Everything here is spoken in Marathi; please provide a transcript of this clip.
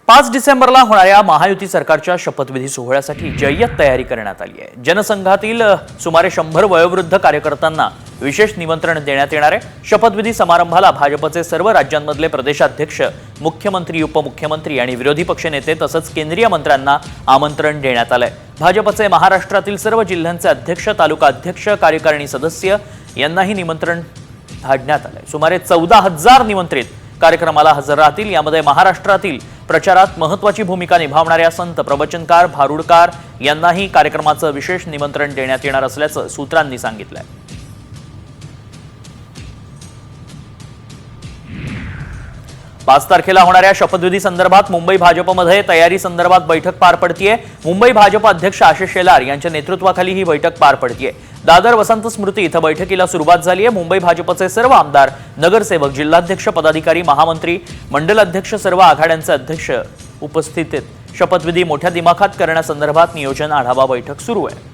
5 डिसेंबरला होणाऱ्या महायुती सरकारच्या शपथविधी सोहळ्यासाठी जय्यत तयारी करण्यात आली आहे। जनसंघातील सुमारे 100 वयोवृद्ध कार्यकर्त्यांना विशेष निमंत्रण देण्यात येणार आहे। शपथविधी समारंभाला भाजपचे सर्व राज्यांमधले प्रदेशाध्यक्ष, मुख्यमंत्री, उपमुख्यमंत्री आणि विरोधी पक्षनेते तसंच केंद्रीय मंत्र्यांना आमंत्रण देण्यात आलंय। भाजपचे महाराष्ट्रातील सर्व जिल्ह्यांचे अध्यक्ष, तालुका अध्यक्ष, कार्यकारिणी सदस्य यांनाही निमंत्रण धाडण्यात आलंय। सुमारे 14,000 निमंत्रित कार्यक्रमाला हजर राहतील। यामध्ये महाराष्ट्रातील प्रचारात महत्त्वाची भूमिका निभावणाऱ्या संत, प्रवचनकार, भारुडकार यांनाही कार्यक्रमाचं विशेष निमंत्रण देण्यात येणार असल्याचं सूत्रांनी सांगितलंय। 5 तारखेला होणाऱ्या शपथविधी संदर्भात मुंबई भाजपमध्ये तयारी संदर्भात बैठक पार पडतीये। मुंबई भाजप अध्यक्ष आशिष शेलार यांच्या नेतृत्वाखाली ही बैठक पार पडतीये। दादर वसंत स्मृती इथं बैठकीला सुरुवात झाली आहे। मुंबई भाजपचे सर्व आमदार, नगरसेवक, जिल्हाध्यक्ष, पदाधिकारी, महामंत्री, मंडल अध्यक्ष, सर्व आघाड्यांचे अध्यक्ष उपस्थित आहेत। शपथविधी मोठ्या दिमाखात करण्यासंदर्भात नियोजन आढावा बैठक सुरू आहे।